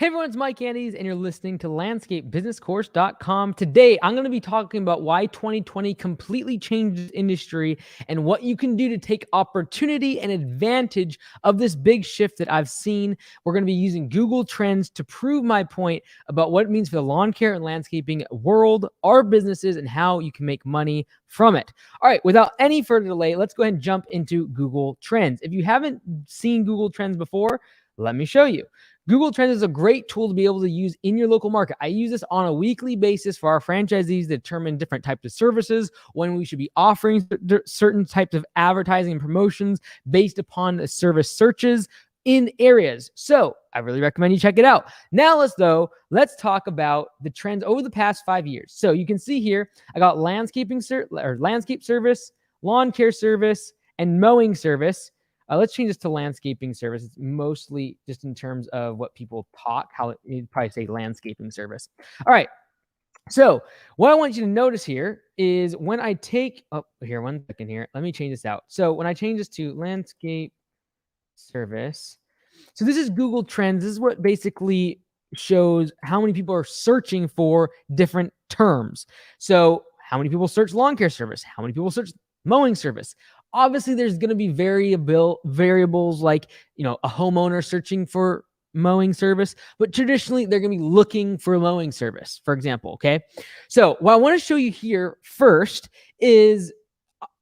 Hey everyone, it's Mike Andes, and you're listening to LandscapeBusinessCourse.com. Today, I'm going to be talking about why 2020 completely changed this industry and what you can do to take opportunity and advantage of this big shift that I've seen. We're going to be using Google Trends to prove my point about what it means for the lawn care and landscaping world, our businesses, and how you can make money from it. All right, without any further delay, let's go ahead and jump into Google Trends. If you haven't seen Google Trends before, let me show you. Google Trends is a great tool to be able to use in your local market. I use this on a weekly basis for our franchisees to determine different types of services, when we should be offering certain types of advertising and promotions based upon the service searches in areas. So I really recommend you check it out. Now let's talk about the trends over the past 5 years. So you can see here, I got landscape service, lawn care service, and mowing service. Let's change this to landscaping service. It's mostly just in terms of what people talk, you'd probably say landscaping service. All right. So what I want you to notice here is when I take, one second here. Let me change this out. So when I change this to landscape service, so this is Google Trends. This is what basically shows how many people are searching for different terms. So how many people search lawn care service? How many people search mowing service? Obviously, there's going to be variables like, a homeowner searching for mowing service, but traditionally they're going to be looking for mowing service, for example. Okay. So what I want to show you here first is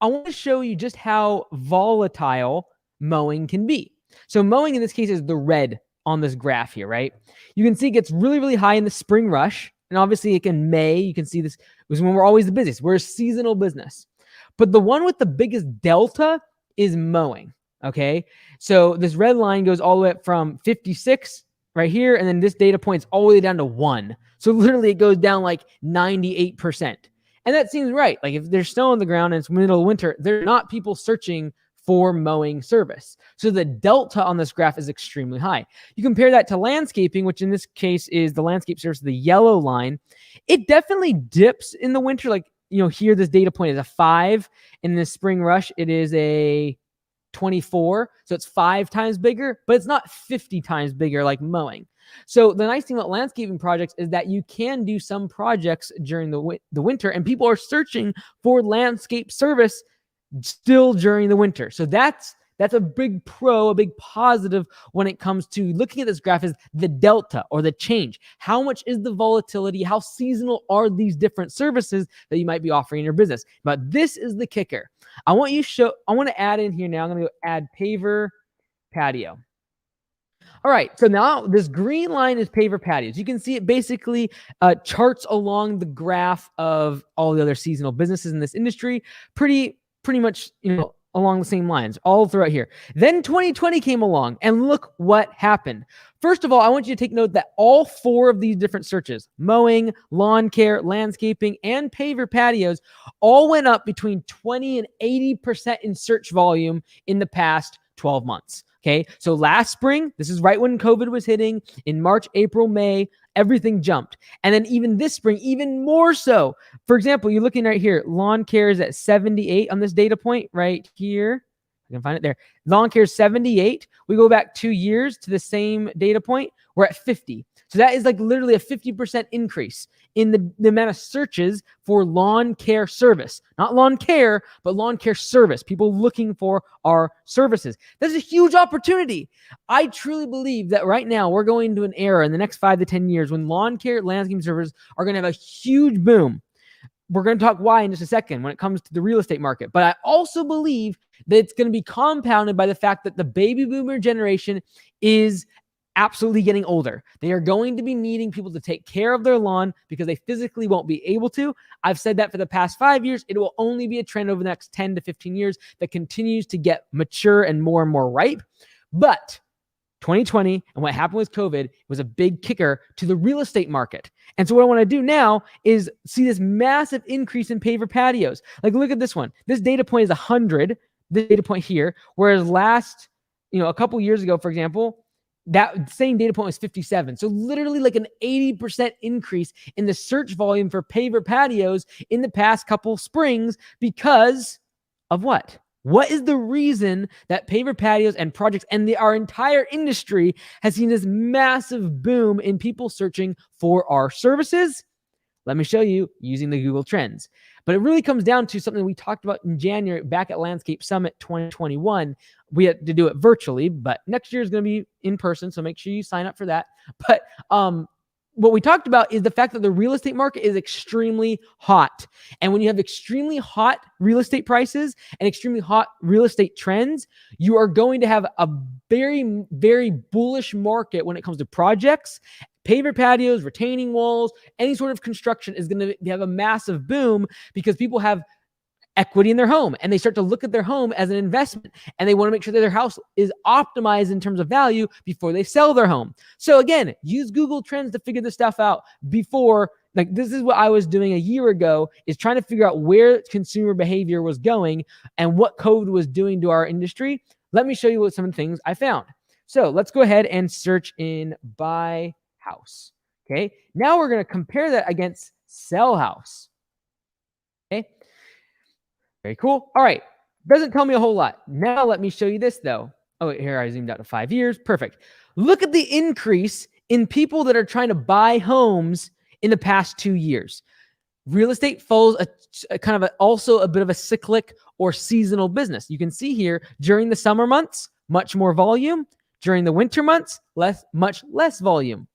I want to show you just how volatile mowing can be. So mowing in this case is the red on this graph here, right? You can see it gets really, really high in the spring rush. And obviously like in May, you can see this was when we're always the busiest. We're a seasonal business. But the one with the biggest delta is mowing, okay? So this red line goes all the way up from 56 right here, and then this data point's all the way down to 1. So literally it goes down like 98%. And that seems right. Like if there's snow on the ground and it's middle of winter, there are not people searching for mowing service. So the delta on this graph is extremely high. You compare that to landscaping, which in this case is the landscape service, the yellow line. It definitely dips in the winter, like, here this data point is a 5. In the spring rush, it is a 24. So it's 5 times bigger, but it's not 50 times bigger like mowing. So the nice thing about landscaping projects is that you can do some projects during the winter, and people are searching for landscape service still during the winter. So that's a big pro, a big positive when it comes to looking at this graph is the delta or the change. How much is the volatility? How seasonal are these different services that you might be offering in your business? But this is the kicker. I want to add in here now. I'm going to go add paver patio. All right, so now this green line is paver patios. You can see it basically charts along the graph of all the other seasonal businesses in this industry. Pretty much, along the same lines all throughout here. Then 2020 came along, and look what happened. First of all, I want you to take note that all 4 of these different searches, mowing, lawn care, landscaping, and paver patios, all went up between 20 and 80% in search volume in the past 12 months. Okay, so last spring, this is right when COVID was hitting, in March, April, May, everything jumped. And then even this spring, even more so. For example, you're looking right here, lawn care is at 78 on this data point right here. I can find it there. Lawn care is 78. We go back 2 years to the same data point, we're at 50. So that is like literally a 50% increase in the amount of searches for lawn care service. Not lawn care, but lawn care service. People looking for our services. That's a huge opportunity. I truly believe that right now we're going to an era in the next 5 to 10 years when lawn care, landscaping services are going to have a huge boom. We're going to talk why in just a second when it comes to the real estate market. But I also believe that it's going to be compounded by the fact that the baby boomer generation is absolutely getting older. They are going to be needing people to take care of their lawn because they physically won't be able to. I've said that for the past 5 years. It will only be a trend over the next 10 to 15 years that continues to get mature and more ripe. But 2020 and what happened with COVID was a big kicker to the real estate market. And so what I want to do now is see this massive increase in paver patios. Like, look at this one. This data point is 100, this data point here, whereas a couple years ago, for example, that same data point was 57. So literally like an 80% increase in the search volume for paver patios in the past couple springs because of what? What is the reason that paver patios and projects and our entire industry has seen this massive boom in people searching for our services? Let me show you using the Google Trends. But it really comes down to something we talked about in January back at Landscape Summit 2021. We had to do it virtually, but next year is going to be in person, so make sure you sign up for that. But what we talked about is the fact that the real estate market is extremely hot. And when you have extremely hot real estate prices and extremely hot real estate trends, you are going to have a very, very bullish market when it comes to projects. Paver patios, retaining walls, any sort of construction is going to have a massive boom because people have equity in their home and they start to look at their home as an investment and they want to make sure that their house is optimized in terms of value before they sell their home. So again, use Google Trends to figure this stuff out before. Like, this is what I was doing a year ago, is trying to figure out where consumer behavior was going and what COVID was doing to our industry. Let me show you what some of the things I found. So let's go ahead and search in buy house. Okay. Now we're going to compare that against sell house. Okay. Very cool. All right. Doesn't tell me a whole lot. Now let me show you this though. Oh, here I zoomed out to 5 years. Perfect. Look at the increase in people that are trying to buy homes in the past 2 years. Real estate follows a kind of also a bit of a cyclic or seasonal business. You can see here during the summer months, much more volume. During the winter months, much less volume.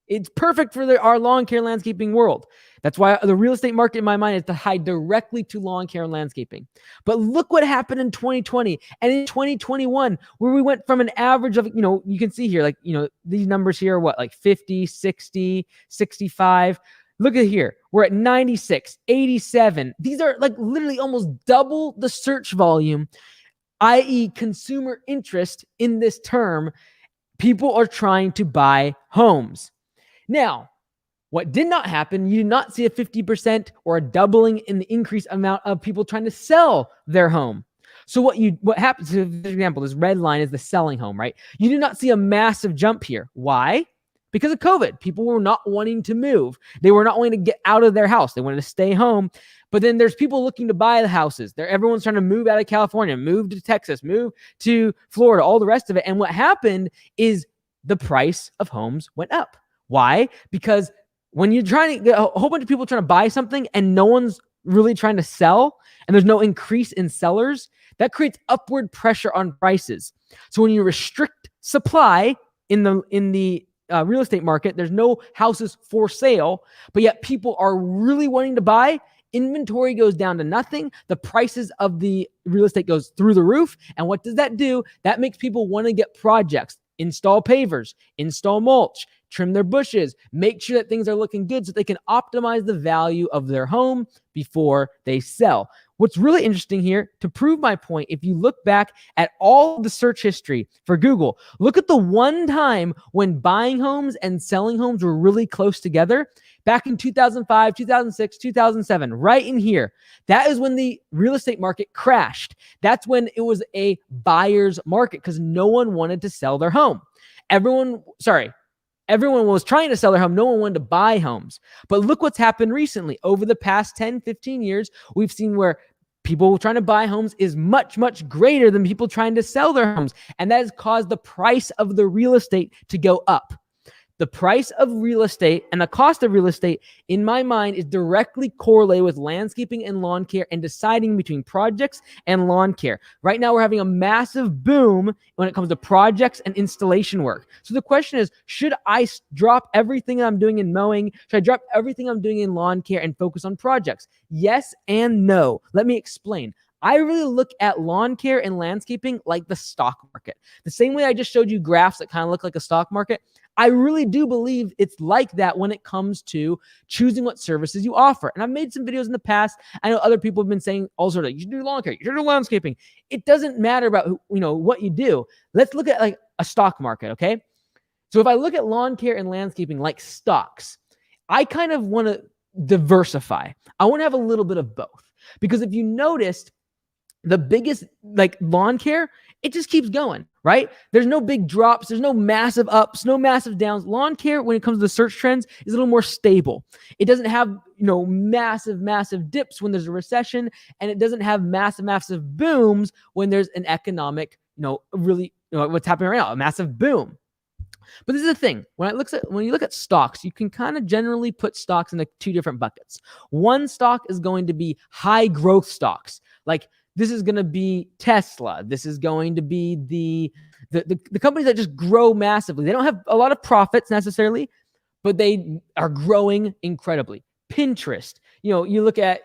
It's perfect for our lawn care landscaping world. That's why the real estate market in my mind is tied directly to lawn care and landscaping. But look what happened in 2020 and in 2021, where we went from an average of, you can see here, these numbers here are what, like 50, 60, 65. Look at here. We're at 96, 87. These are like literally almost double the search volume, i.e. consumer interest in this term. People are trying to buy homes. Now, what did not happen, you did not see a 50% or a doubling in the increased amount of people trying to sell their home. So what happens, for example, this red line is the selling home, right? You did not see a massive jump here. Why? Because of COVID. People were not wanting to move. They were not wanting to get out of their house. They wanted to stay home. But then there's people looking to buy the houses. Everyone's trying to move out of California, move to Texas, move to Florida, all the rest of it. And what happened is the price of homes went up. Why? Because when you're trying to get a whole bunch of people trying to buy something and no one's really trying to sell, and there's no increase in sellers, that creates upward pressure on prices. So when you restrict supply in the real estate market, there's no houses for sale, but yet people are really wanting to buy. Inventory goes down to nothing. The prices of the real estate goes through the roof. And what does that do? That makes people want to get projects, install pavers, install mulch, trim their bushes, make sure that things are looking good so they can optimize the value of their home before they sell. What's really interesting here, to prove my point, if you look back at all the search history for Google, look at the one time when buying homes and selling homes were really close together. Back in 2005, 2006, 2007, right in here. That is when the real estate market crashed. That's when it was a buyer's market because no one wanted to sell their home. Everyone was trying to sell their home. No one wanted to buy homes. But look what's happened recently. Over the past 10, 15 years, we've seen where people trying to buy homes is much, much greater than people trying to sell their homes. And that has caused the price of the real estate to go up. The price of real estate and the cost of real estate, in my mind, is directly correlated with landscaping and lawn care and deciding between projects and lawn care. Right now, we're having a massive boom when it comes to projects and installation work. So the question is, should I drop everything I'm doing in mowing? Should I drop everything I'm doing in lawn care and focus on projects? Yes and no. Let me explain. I really look at lawn care and landscaping like the stock market. The same way I just showed you graphs that kind of look like a stock market, I really do believe it's like that when it comes to choosing what services you offer. And I've made some videos in the past. I know other people have been saying all sorts of, you should do lawn care, you should do landscaping. It doesn't matter about what you do. Let's look at like a stock market, okay? So if I look at lawn care and landscaping like stocks, I kind of want to diversify. I want to have a little bit of both. Because if you noticed, the biggest, like lawn care, it just keeps going, right? There's no big drops. There's no massive ups, no massive downs. Lawn care, when it comes to the search trends, is a little more stable. It doesn't have, massive dips when there's a recession, and it doesn't have massive booms when there's an economic, really, what's happening right now, a massive boom. But this is the thing. When you look at stocks, you can kind of generally put stocks into two different buckets. One stock is going to be high growth stocks. Like, this is going to be Tesla. This is going to be the companies that just grow massively. They don't have a lot of profits necessarily, but they are growing incredibly. Pinterest, you look at,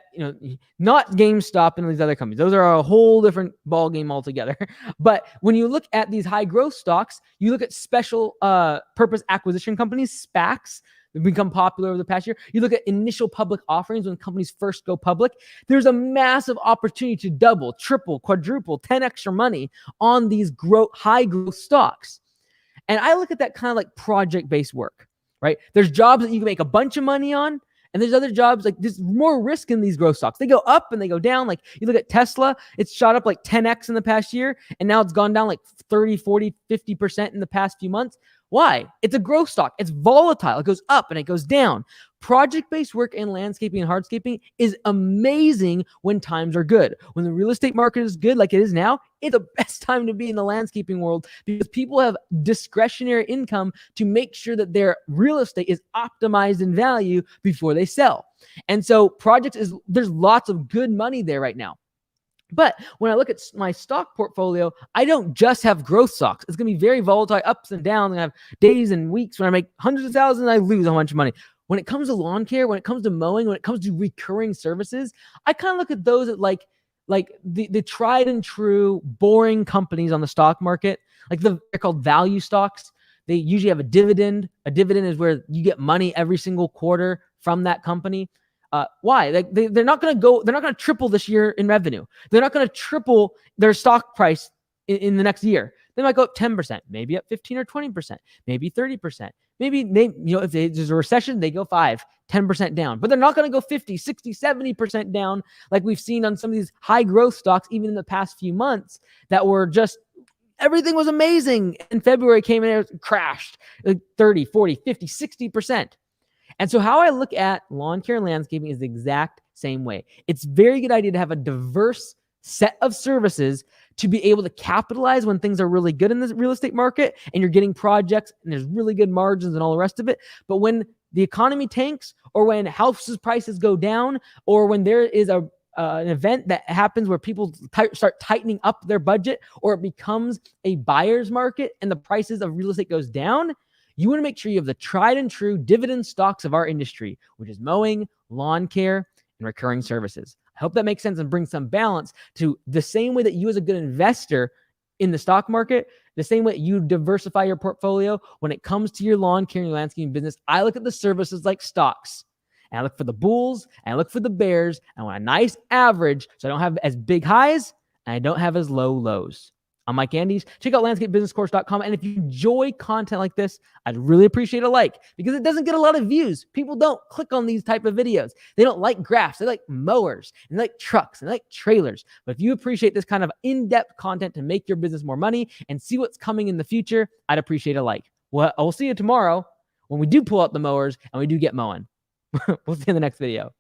not GameStop and these other companies. Those are a whole different ballgame altogether. But when you look at these high growth stocks, you look at special purpose acquisition companies, SPACs, become popular over the past year. You look at initial public offerings when companies first go public. There's a massive opportunity to double, triple, quadruple, 10x your money on these high growth stocks. And I look at that kind of like project-based work, right? There's jobs that you can make a bunch of money on, and there's other jobs, like there's more risk in these growth stocks. They go up and they go down. Like, you look at Tesla, it's shot up like 10x in the past year, and now it's gone down like 30, 40, 50% in the past few months. Why? It's a growth stock. It's volatile. It goes up and it goes down. Project-based work in landscaping and hardscaping is amazing when times are good. When the real estate market is good, like it is now, it's the best time to be in the landscaping world, because people have discretionary income to make sure that their real estate is optimized in value before they sell. And so there's lots of good money there right now. But when I look at my stock portfolio, I don't just have growth stocks. It's going to be very volatile, ups and downs. I have days and weeks when I make hundreds of thousands and I lose a bunch of money. When it comes to lawn care, when it comes to mowing, when it comes to recurring services, I kind of look at those at like the tried and true boring companies on the stock market. They're called value stocks. They usually have a dividend. A dividend is where you get money every single quarter from that company. Why? They're not going to triple this year in revenue. They're not going to triple their stock price in the next year. They might go up 10%, maybe up 15 or 20%, maybe 30%. Maybe if there's a recession, they go 10% down. But they're not going to go 50, 60, 70% down like we've seen on some of these high growth stocks, even in the past few months, that were just, everything was amazing. In February came in and it crashed like 30, 40, 50, 60%. And so how I look at lawn care and landscaping is the exact same way. It's a very good idea to have a diverse set of services to be able to capitalize when things are really good in the real estate market and you're getting projects and there's really good margins and all the rest of it. But when the economy tanks, or when houses prices go down, or when there is an event that happens where people start tightening up their budget, or it becomes a buyer's market and the prices of real estate goes down, you want to make sure you have the tried and true dividend stocks of our industry, which is mowing, lawn care, and recurring services. I hope that makes sense and brings some balance to the same way that you, as a good investor in the stock market, the same way you diversify your portfolio when it comes to your lawn care and your landscaping business. I look at the services like stocks, and I look for the bulls, and I look for the bears, and I want a nice average so I don't have as big highs and I don't have as low lows. I'm Mike Andes. Check out landscapebusinesscourse.com. And if you enjoy content like this, I'd really appreciate a like, because it doesn't get a lot of views. People don't click on these type of videos. They don't like graphs. They like mowers and they like trucks and they like trailers. But if you appreciate this kind of in-depth content to make your business more money and see what's coming in the future, I'd appreciate a like. Well, I'll see you tomorrow when we do pull out the mowers and we do get mowing. We'll see you in the next video.